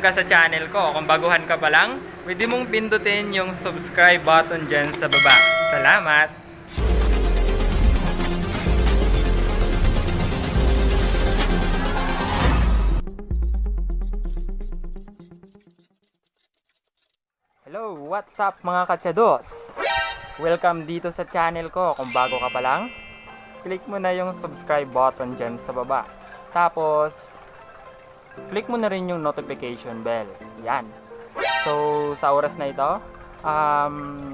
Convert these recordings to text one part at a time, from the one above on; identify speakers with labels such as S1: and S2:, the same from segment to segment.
S1: ka sa channel ko, kung baguhan ka pa lang, pwede mong pindutin yung subscribe button dyan sa baba. Salamat! Hello! What's up mga katsados? Welcome dito sa channel ko. Kung bago ka pa lang, click mo na yung subscribe button dyan sa baba. Tapos, click mo na rin yung notification bell. Yan. So, sa oras na ito,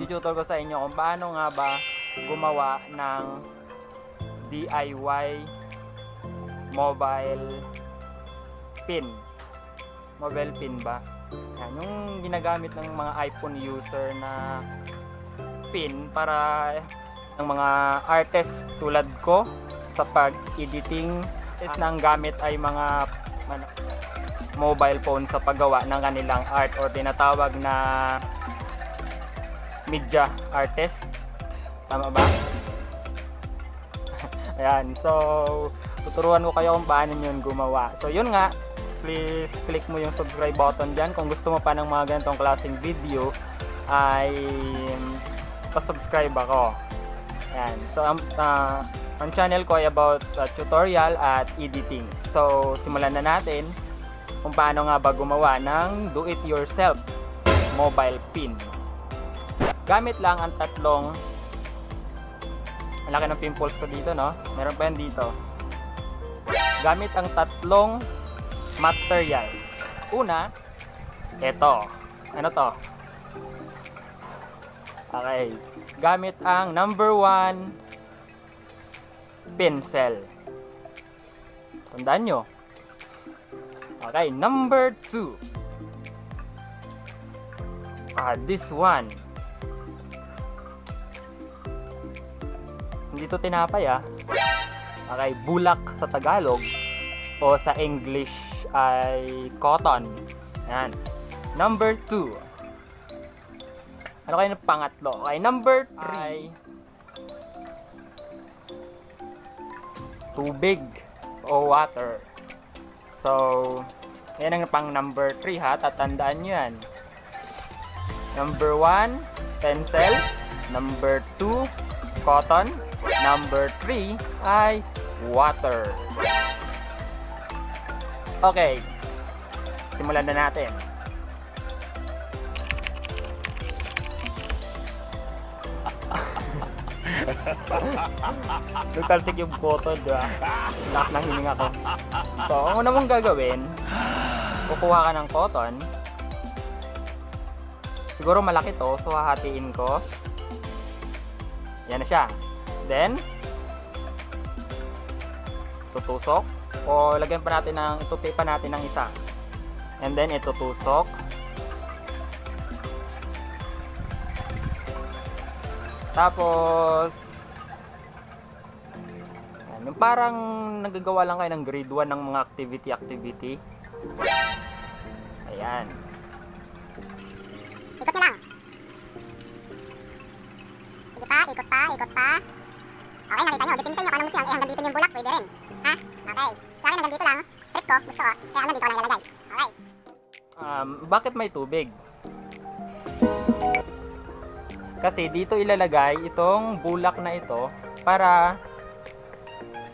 S1: tututor ko sa inyo kung paano nga ba gumawa ng DIY mobile pin. Mobile pin ba? Yan, yung ginagamit ng mga iPhone user na pin para ng mga artist tulad ko sa pag-editing is na ang gamit ay mga mobile phone sa paggawa ng kanilang art or tinatawag na media artist. Tama ba? Ayan, so tuturuan ko kayo kung paano yun gumawa. So yun nga, please click mo yung subscribe button dyan. Kung gusto mo pa ng mga ganitong klaseng video ay pa-subscribe ako. Ayan, so ang channel ko ay about tutorial at editing. So simulan na natin kung paano nga ba gumawa ng do-it-yourself mobile pin. Gamit lang ang tatlong, ang laki ng pimples ko dito, no? Meron pa yan dito. Gamit ang tatlong materials. Una, ito. Ano to? Okay. Gamit ang number 1 pencil. Tandaan nyo. Okay, number 2. This one. Hindi to tinapay Okay, bulak sa Tagalog o sa English ay cotton. Yan. Number 2. Ano kayo ng pangatlo? Okay, number 3. Tubig o water. So, yan ang pang number 3 ha. Tatandaan nyo yan. Number 1, pencil. Number 2, cotton. Number 3 ay water. Okay. Simulan na natin. Nagtalsik yung button, diba? Lakas ng hininga ko. So, ang una mong gagawin, kukuha ka ng cotton. Siguro malaki to, so hahatiin ko. Yan na siya. Then, tutusok. O lagyan pa natin ng, itupi pa natin ng isa. And then, itutusok. Tapos, yung parang nagagawa lang kayo ng grade 1 ng mga activity. Ayan.
S2: Ikot nyo lang. Sige pa, ikot pa. Okay, nakita nyo. Dipinsan nyo kung anong gusto nyo. Hanggang dito yung bulak, pwede rin. Ha? Okay. Sa akin hanggang dito lang. Trip ko, gusto ko. Kaya hanggang dito ko lang ilalagay. Okay.
S1: Bakit may tubig? Kasi dito ilalagay itong bulak na ito para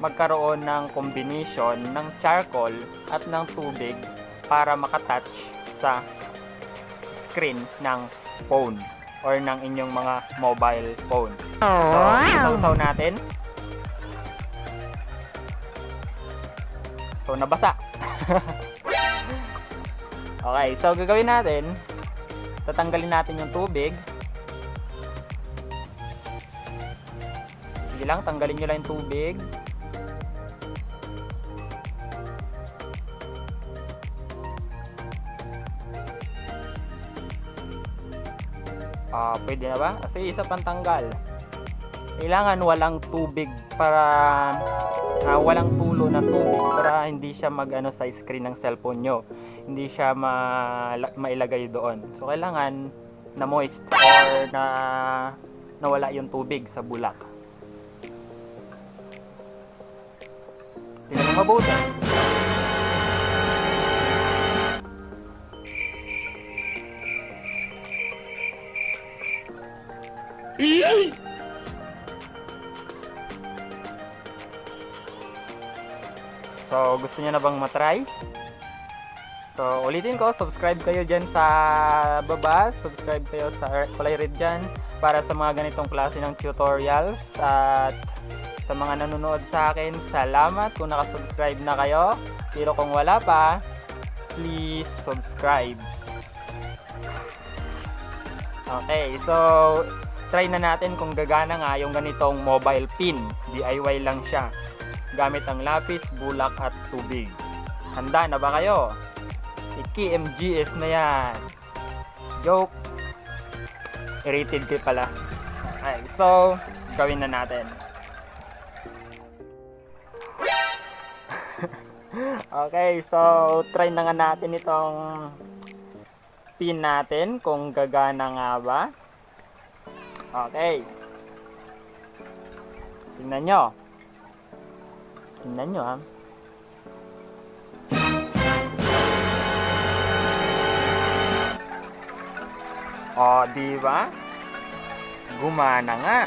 S1: magkaroon ng combination ng charcoal at ng tubig para makatouch sa screen ng phone or ng inyong mga mobile phone. So, sausaw natin. So, nabasa. Okay, so gagawin natin, tatanggalin natin yung tubig. Sige lang, tanggalin nyo lang yung tubig. Pwede na ba? Kasi isa pang tanggal. Kailangan walang tubig para walang tulo ng tubig para hindi siya mag-ano sa screen ng cellphone nyo. Hindi siya mailagay doon. So kailangan na moist or na nawala yung tubig sa bulak. Tingnan mo mabuti. So, gusto niyo na bang matry? So, ulitin ko, subscribe kayo dyan sa baba. Subscribe kayo sa kulay red dyan para sa mga ganitong klase ng tutorials. At sa mga nanonood sa akin, salamat kung nakasubscribe na kayo. Pero kung wala pa, please subscribe. Okay, so try na natin kung gagana nga yung ganitong mobile pin. DIY lang siya. Gamit ang lapis, bulak at tubig. Handa na ba kayo? Iki MGS na yan. Joke. Rated kayo pala. Okay, so gawin na natin. Okay, so try na nga natin itong pin natin kung gagana nga ba. Okay. Tingnan nyo. Tingnan nyo ha. O, diba? Gumana nga.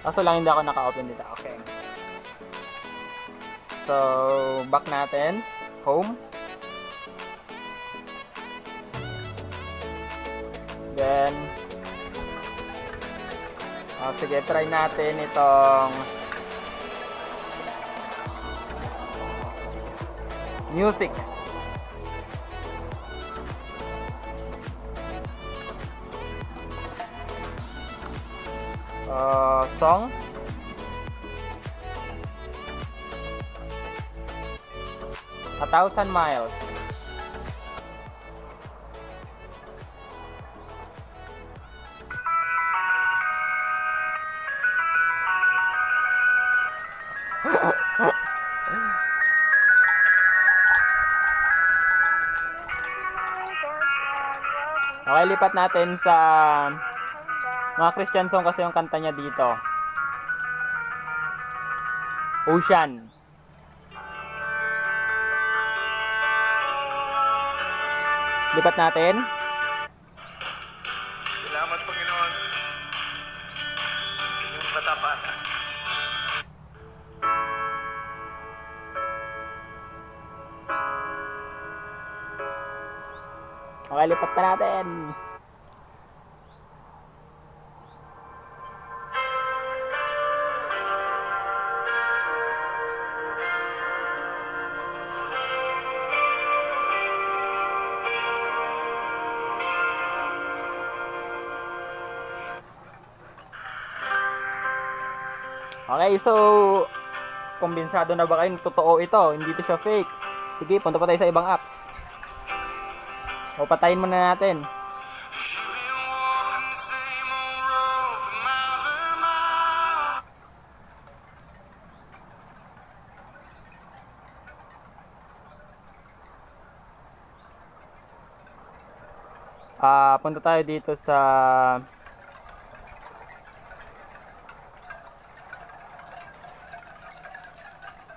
S1: Kaso lang hindi ako naka-open dito. Okay. So, back natin. Home. Then, sige, try natin itong music. Song. A Thousand Miles. Okay, lipat natin sa mga Christian song kasi yung kanta niya dito. Ocean. Lipat natin.
S3: Salamat, Panginoon, sa inyong katapatan.
S1: Okay, lipat pa natin. Okay, so kumbensado na ba kayo? Totoo ito, hindi ito siya fake. Sige, punta pa tayo sa ibang apps. O, patayin muna natin. Punta tayo dito sa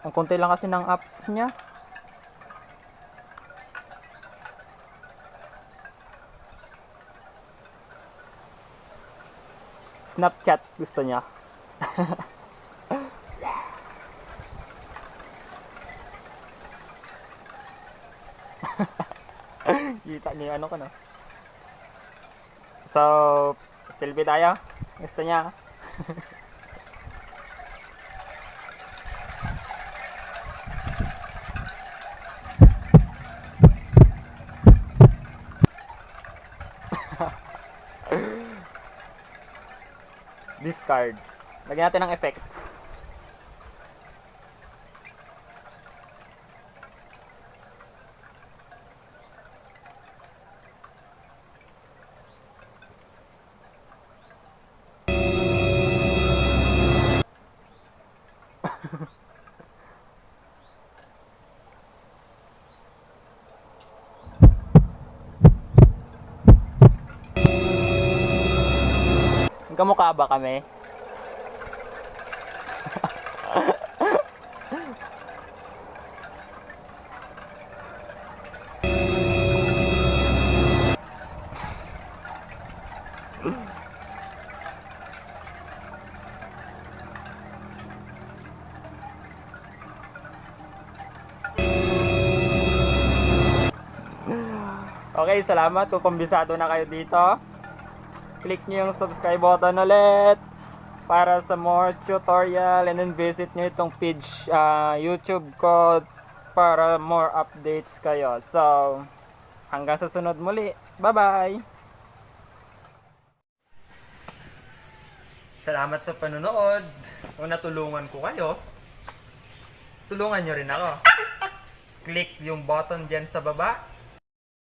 S1: ang konti lang kasi ng apps niya. Snapchat gusto niya. Kita niyo ano ko no. So, selfie tayo. Gusto niya. Discard. Lagyan natin ng effect. Kamukha ba kami? Okay, salamat kung kumbisado na kayo dito. Click nyo yung subscribe button ulit para sa more tutorial, and then visit nyo itong page YouTube ko para more updates kayo. So, hanggang sa sunod muli. Bye-bye! Salamat sa panonood. Kung natulungan ko kayo, tulungan nyo rin ako. Click yung button dyan sa baba.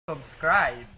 S1: Subscribe.